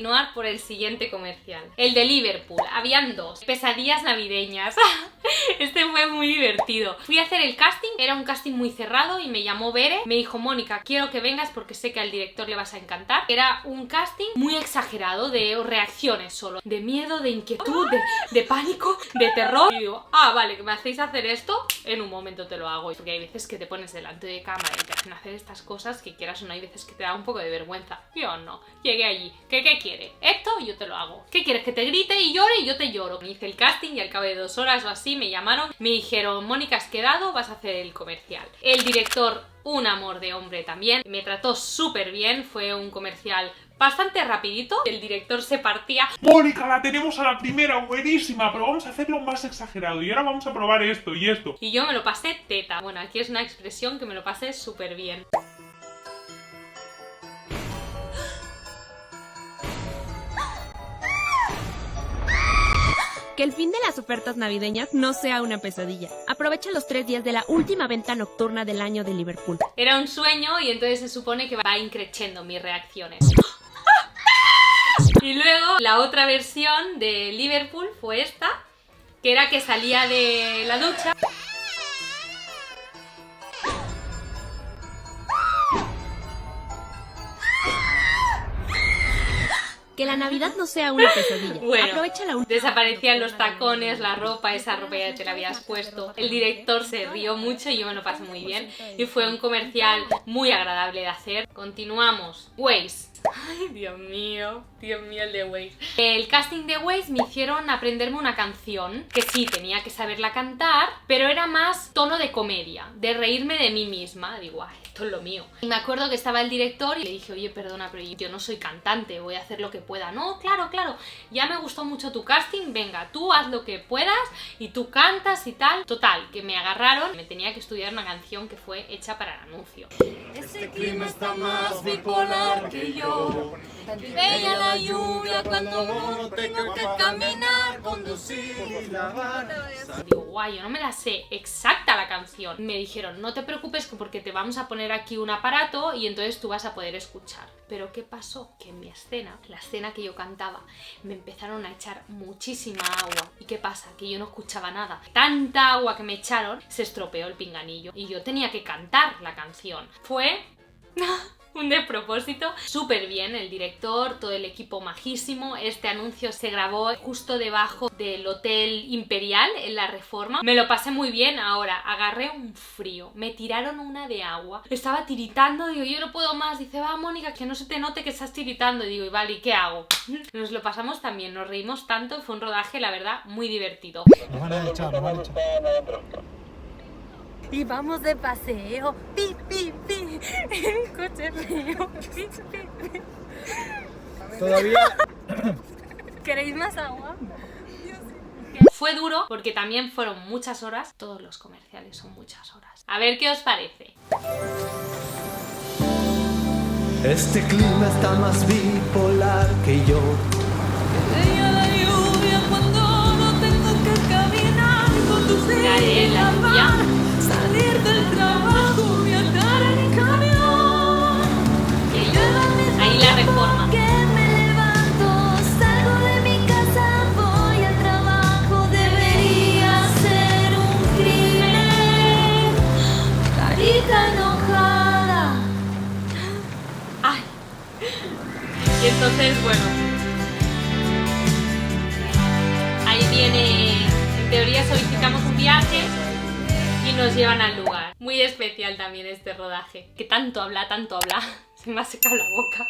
continuar por el siguiente comercial. El de Liverpool. Habían dos. Pesadillas navideñas. Este fue muy divertido. Fui a hacer el casting, era un casting muy cerrado y me llamó Bere. Me dijo, Mónica, quiero que vengas porque sé que al director le vas a encantar. Era un casting muy exagerado de reacciones solo. De miedo, de inquietud, de pánico, de terror. Y digo, vale, que me hacéis hacer esto, en un momento te lo hago. Porque hay veces que te pones delante de cámara y te hacen hacer estas cosas que quieras o no, hay veces que te da un poco de vergüenza. Yo no. Llegué allí. ¿Qué quiere? Esto yo te lo hago. ¿Qué quieres? Que te grite y llore y yo te lloro. Me hice el casting y al cabo de 2 horas o así me llamaron. Me dijeron, Mónica, has quedado, vas a hacer el comercial. El director, un amor de hombre también. Me trató súper bien. Fue un comercial bastante rapidito. El director se partía. Mónica, la tenemos a la primera, buenísima, pero vamos a hacerlo más exagerado y ahora vamos a probar esto y esto. Y yo me lo pasé teta. Bueno, aquí es una expresión que me lo pasé súper bien. Que el fin de las ofertas navideñas no sea una pesadilla. Aprovecha los 3 días de la última venta nocturna del año de Liverpool. Era un sueño y entonces se supone que va increciendo mis reacciones. Y luego la otra versión de Liverpool fue esta, que era que salía de la ducha. Que la Navidad no sea una pesadilla. Bueno, aprovecha la última. desaparecían los tacones, la ropa, esa ropa ya te la habías puesto. El director se rió mucho y yo me lo pasé muy bien. Y fue un comercial muy agradable de hacer. Continuamos. Waze. Ay, Dios mío, el de Waze. El casting de Waze me hicieron aprenderme una canción, que sí, tenía que saberla cantar, pero era más tono de comedia, de reírme de mí misma. Digo, ay, esto es lo mío. Y me acuerdo que estaba el director y le dije, oye, perdona, pero yo no soy cantante, voy a hacer lo que pueda. No, claro, ya me gustó mucho tu casting, venga, tú haz lo que puedas y tú cantas y tal. Total, que me agarraron, me tenía que estudiar una canción que fue hecha para el anuncio. Este clima está más bipolar que yo. Bella la lluvia cuando tengo que caminar, conducir y lavar. Digo, guay, yo no me la sé exacta la canción. Me dijeron, no te preocupes porque te vamos a poner aquí un aparato y entonces tú vas a poder escuchar. Pero ¿qué pasó? Que en mi escena, la escena que yo cantaba, me empezaron a echar muchísima agua. ¿Y qué pasa? Que yo no escuchaba nada. Tanta agua que me echaron, se estropeó el pinganillo y yo tenía que cantar la canción. Fue un despropósito. Súper bien el director, todo el equipo majísimo. Este anuncio se grabó justo debajo del Hotel Imperial en la Reforma. Me lo pasé muy bien. Ahora, agarré un frío, me tiraron una de agua, estaba tiritando, digo, yo no puedo más. Dice, va, Mónica, que no se te note que estás tiritando. Y digo, y vale, ¿y qué hago? Nos lo pasamos también, nos reímos tanto. Fue un rodaje, la verdad, muy divertido. Nos van a echar. Y vamos de paseo, pi, pi, pi, en un coche feo, pi, pi, pi. Todavía. ¿Queréis más agua? Fue duro porque también fueron muchas horas. Todos los comerciales son muchas horas. A ver qué os parece. Este clima está más bipolar que yo. Bella la lluvia cuando no tengo que caminar, conducir Cae la lluvia. salir del trabajo y andar en camión. Que llueva mis Ahí la Reforma. que me levanto, salgo de mi casa, voy al trabajo, debería ser un crimen. Carita enojada. Ay. Y entonces, bueno, ahí viene, en teoría solicitamos un viaje y nos llevan al lugar. Muy especial también este rodaje, que tanto habla, se me ha secado la boca.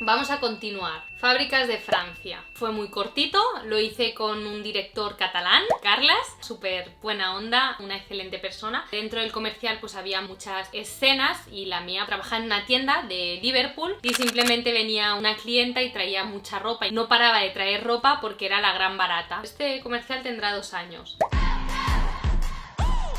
Vamos a continuar. Fábricas de Francia. Fue muy cortito, lo hice con un director catalán, Carles, súper buena onda, una excelente persona. Dentro del comercial pues había muchas escenas y la mía trabajaba en una tienda de Liverpool y simplemente venía una clienta y traía mucha ropa y no paraba de traer ropa porque era la gran barata. Este comercial tendrá 2 años.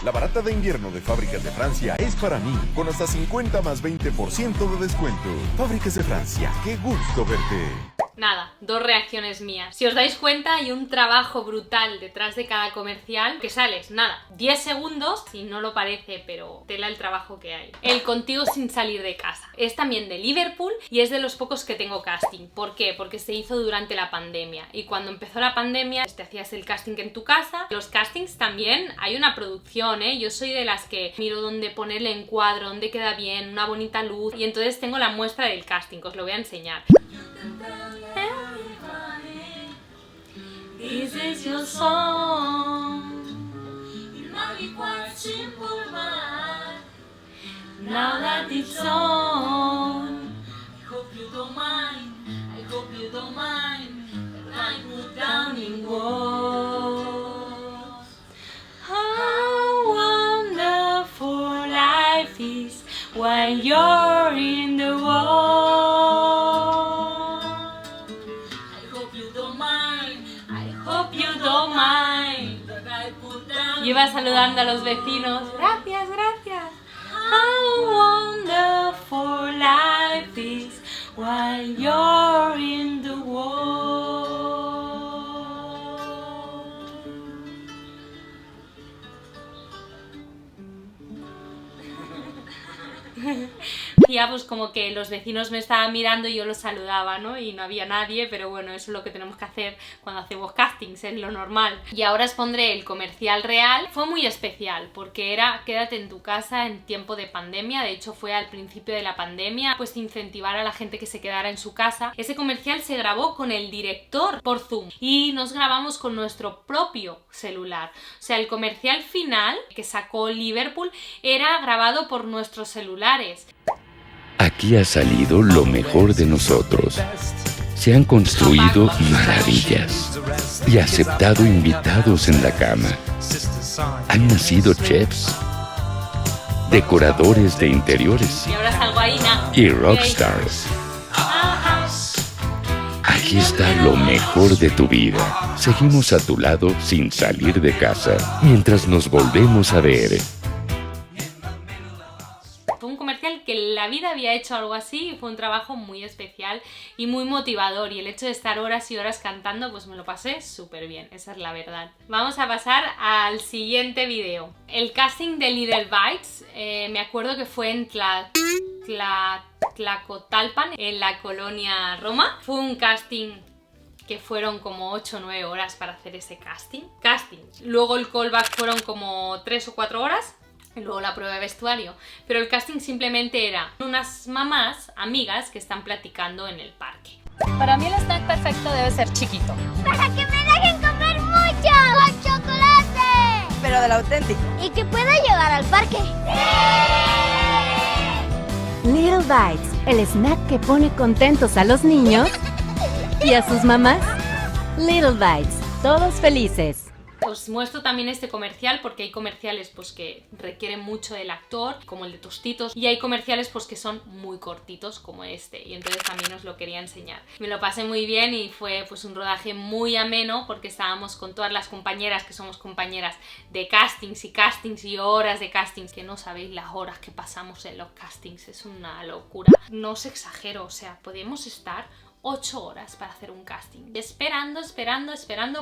La barata de invierno de Fábricas de Francia es para mí, con hasta 50 más 20% de descuento. Fábricas de Francia, qué gusto verte. Nada, 2 reacciones mías. Si os dais cuenta, hay un trabajo brutal detrás de cada comercial que sales, nada, 10 segundos y no lo parece, pero tela el trabajo que hay. El Contigo sin salir de casa. Es también de Liverpool y es de los pocos que tengo casting. ¿Por qué? Porque se hizo durante la pandemia y cuando empezó la pandemia te hacías el casting en tu casa. Los castings también hay una producción, ¿eh? Yo soy de las que miro dónde poner el encuadro, dónde queda bien, una bonita luz y entonces tengo la muestra del casting, que os lo voy a enseñar. This is your song. It might be quite simple, but now that it's on, I hope you don't mind. I hope you don't mind that I put down in words how wonderful life is while you're in the world. Yo iba saludando a los vecinos. Gracias, gracias. How wonderful life is while you're in the world. Ya pues como que los vecinos me estaban mirando y yo los saludaba, ¿no? Y no había nadie, pero bueno, eso es lo que tenemos que hacer cuando hacemos castings, es lo normal. Y ahora os pondré el comercial real. Fue muy especial porque era quédate en tu casa en tiempo de pandemia. De hecho fue al principio de la pandemia, pues incentivar a la gente que se quedara en su casa. Ese comercial se grabó con el director por Zoom y nos grabamos con nuestro propio celular. O sea, el comercial final que sacó Liverpool era grabado por nuestros celulares. Aquí ha salido lo mejor de nosotros. Se han construido maravillas y aceptado invitados en la cama. Han nacido chefs, decoradores de interiores Y ahora salgo ahí, nada. y rockstars. Aquí está lo mejor de tu vida. Seguimos a tu lado sin salir de casa mientras nos volvemos a ver. Fue un comercial que la vida había hecho algo así y fue un trabajo muy especial y muy motivador, y el hecho de estar horas y horas cantando pues me lo pasé súper bien, esa es la verdad. Vamos a pasar al siguiente vídeo. El casting de Little Bites, me acuerdo que fue en Tlacotalpan, en la colonia Roma. Fue un casting que fueron como 8 o 9 horas para hacer ese casting. Luego el callback fueron como 3 o 4 horas. Y luego la prueba de vestuario. Pero el casting simplemente era unas mamás, amigas, que están platicando en el parque. Para mí el snack perfecto debe ser chiquito. ¡Para que me dejen comer mucho! ¡Con chocolate! Pero del auténtico. ¿Y que pueda llegar al parque? Little Bites, el snack que pone contentos a los niños y a sus mamás. Little Bites, todos felices. Os muestro también este comercial porque hay comerciales pues que requieren mucho del actor, como el de Tostitos, y hay comerciales pues que son muy cortitos como este, y entonces también os lo quería enseñar. Me lo pasé muy bien y fue pues un rodaje muy ameno porque estábamos con todas las compañeras que somos compañeras de castings y horas de castings, que no sabéis las horas que pasamos en los castings, es una locura. No os exagero, o sea, podemos estar 8 horas para hacer un casting, esperando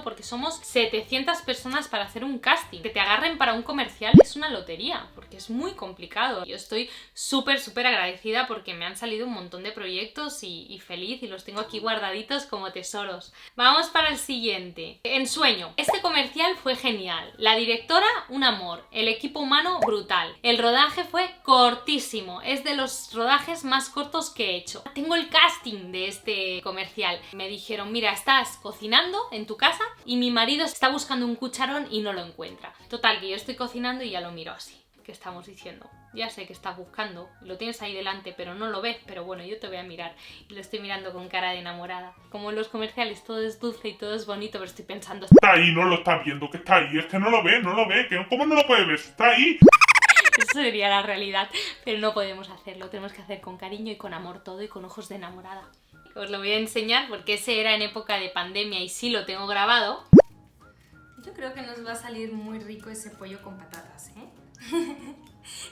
porque somos 700 personas para hacer un casting. Que te agarren para un comercial es una lotería porque es muy complicado. Yo estoy súper agradecida porque me han salido un montón de proyectos y feliz, y los tengo aquí guardaditos como tesoros. Vamos para el siguiente. Ensueño. Este comercial fue genial, la directora un amor, el equipo humano brutal, el rodaje fue cortísimo, es de los rodajes más cortos que he hecho. Tengo el casting de este comercial. Me dijeron, mira, estás cocinando en tu casa y mi marido está buscando un cucharón y no lo encuentra. Total, que yo estoy cocinando y ya lo miro así. ¿Qué estamos diciendo? Ya sé que estás buscando, lo tienes ahí delante pero no lo ves, pero bueno, yo te voy a mirar, y lo estoy mirando con cara de enamorada. Como en los comerciales todo es dulce y todo es bonito, pero estoy pensando, está ahí, no lo estás viendo, que está ahí, es que no lo ve, ¿cómo no lo puede ver? Está ahí. Eso sería la realidad, pero no podemos hacerlo, tenemos que hacer con cariño y con amor todo y con ojos de enamorada. Os lo voy a enseñar porque ese era en época de pandemia y sí lo tengo grabado. Yo creo que nos va a salir muy rico ese pollo con patatas, ¿eh?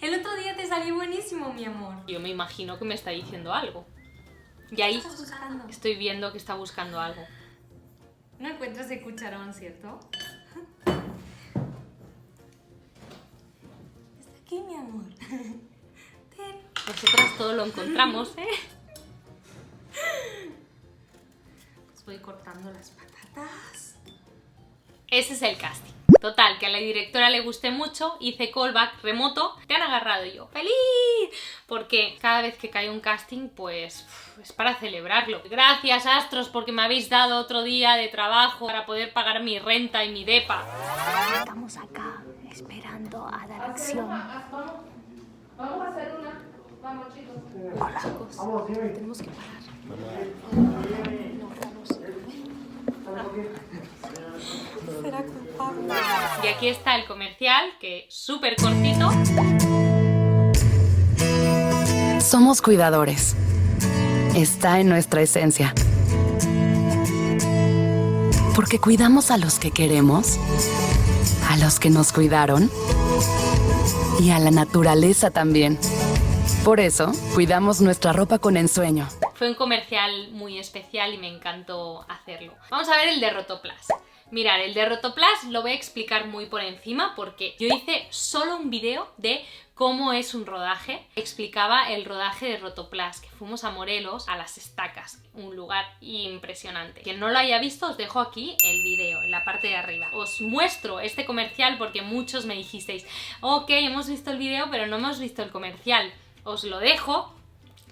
El otro día te salió buenísimo, mi amor. Yo me imagino que me está diciendo algo. Y ahí estoy viendo que está buscando algo. No encuentras el cucharón, ¿cierto? Está aquí, mi amor. Ten. Nosotras todo lo encontramos, ¿eh? Pues voy cortando las patatas. Ese es el casting. Total, que a la directora le guste mucho, hice callback remoto, te han agarrado y yo, ¡feliz! Porque cada vez que cae un casting, pues es para celebrarlo. Gracias, astros, porque me habéis dado otro día de trabajo para poder pagar mi renta y mi depa. Estamos acá esperando a dar acción. Vamos a hacer una. Vamos, chicos. Hola. Chicos, tenemos que parar. Será culpable. Y aquí está el comercial, que es súper cortito. Somos cuidadores. Está en nuestra esencia. Porque cuidamos a los que queremos, a los que nos cuidaron y a la naturaleza también. Por eso, cuidamos nuestra ropa con ensueño. Fue un comercial muy especial y me encantó hacerlo. Vamos a ver el de Rotoplas. Mirad, el de Rotoplas lo voy a explicar muy por encima porque yo hice solo un vídeo de cómo es un rodaje. Explicaba el rodaje de Rotoplas, que fuimos a Morelos, a Las Estacas, un lugar impresionante. Quien no lo haya visto, os dejo aquí el vídeo, en la parte de arriba. Os muestro este comercial porque muchos me dijisteis, ok, hemos visto el vídeo, pero no hemos visto el comercial. Os lo dejo,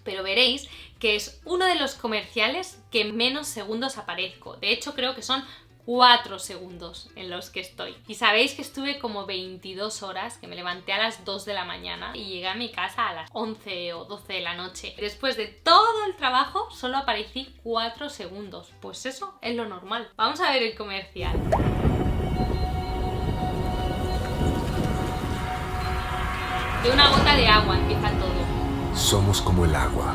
pero veréis que es uno de los comerciales que menos segundos aparezco. De hecho, creo que son 4 segundos en los que estoy. Y sabéis que estuve como 22 horas, que me levanté a las 2 de la mañana y llegué a mi casa a las 11 o 12 de la noche. Después de todo el trabajo, solo aparecí 4 segundos. Pues eso es lo normal. Vamos a ver el comercial. De una gota de agua empieza todo. Somos como el agua.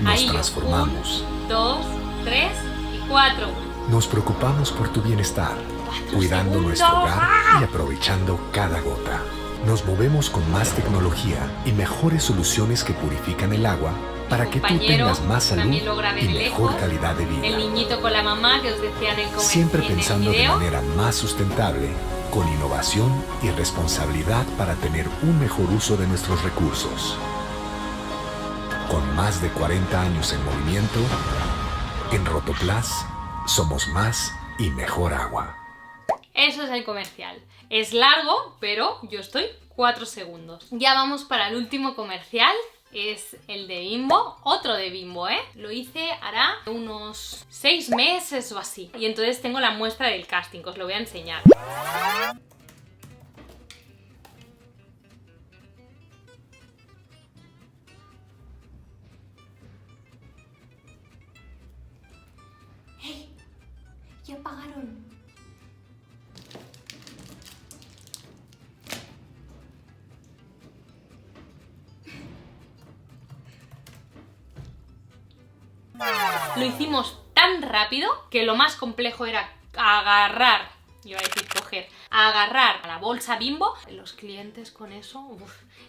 Nos Ahí transformamos. 1, 2, 3 y 4. Nos preocupamos por tu bienestar, cuidando segundos. nuestro hogar y aprovechando cada gota. Nos movemos con más tecnología y mejores soluciones que purifican el agua para que tú tengas más salud y mejor calidad de vida. El niñito con la mamá que os decía en el comercial. Siempre pensando de video. manera más sustentable, con innovación y responsabilidad para tener un mejor uso de nuestros recursos. Con más de 40 años en movimiento, en Rotoplas somos más y mejor agua. Eso es el comercial. Es largo, pero yo estoy 4 segundos. Ya vamos para el último comercial. Es el de Bimbo, otro de Bimbo, ¿eh? Lo hice hará unos 6 meses o así. Y entonces tengo la muestra del casting, que os lo voy a enseñar. ¡Hey! ¡Ya apagaron! Lo hicimos tan rápido que lo más complejo era agarrar, iba a decir coger, agarrar a la bolsa Bimbo. Los clientes con eso,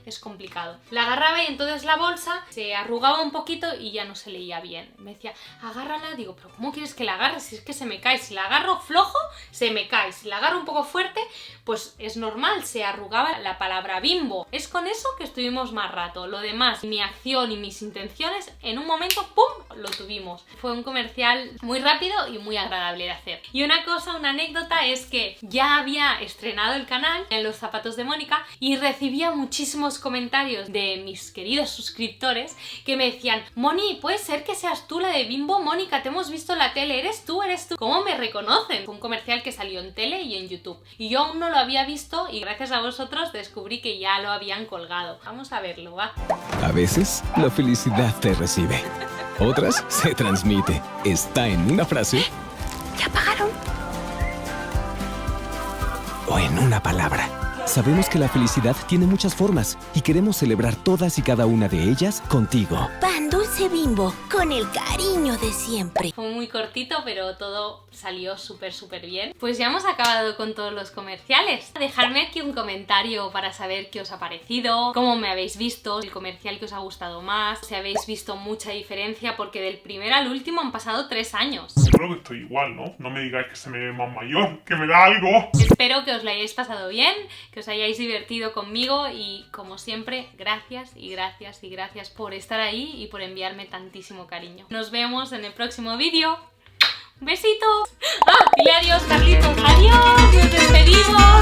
es complicado. La agarraba y entonces la bolsa se arrugaba un poquito y ya no se leía bien. Me decía, agárrala, digo, pero ¿cómo quieres que la agarre? Si es que se me cae. Si la agarro flojo, se me cae. Si la agarro un poco fuerte, pues es normal, se arrugaba la palabra Bimbo. Es con eso que estuvimos más rato. Lo demás, mi acción y mis intenciones, en un momento, ¡pum!, lo tuvimos. Fue un comercial muy rápido y muy agradable de hacer. Y una cosa, una anécdota, es que ya había estrenado el canal en Los Zapatos de Mónica y recibía muchísimos comentarios de mis queridos suscriptores que me decían, Moni, ¿puede ser que seas tú la de Bimbo? Mónica, te hemos visto en la tele, ¿eres tú? ¿Eres tú? ¿Cómo me reconocen? Fue un comercial que salió en tele y en YouTube. Y yo aún no lo había visto y gracias a vosotros descubrí que ya lo habían colgado. Vamos a verlo, va. A veces, la felicidad te recibe. Otras, se transmite. Está en una frase. ¿Ya apagaron? O en una palabra. Sabemos que la felicidad tiene muchas formas y queremos celebrar todas y cada una de ellas contigo. Pan dulce. Dulce Bimbo, con el cariño de siempre. Fue muy cortito, pero todo salió súper bien. Pues ya hemos acabado con todos los comerciales. Dejadme aquí un comentario para saber qué os ha parecido, cómo me habéis visto, el comercial que os ha gustado más, si habéis visto mucha diferencia, porque del primero al último han pasado 3 años. Yo creo que estoy igual, ¿no? No me digáis que se me ve más mayor, que me da algo. Espero que os lo hayáis pasado bien, que os hayáis divertido conmigo y, como siempre, gracias por estar ahí y por enviarme tantísimo cariño. Nos vemos en el próximo vídeo. ¡Un besito! ¡Ah! Dile adiós, Carlitos. ¡Adiós! ¡Nos despedimos!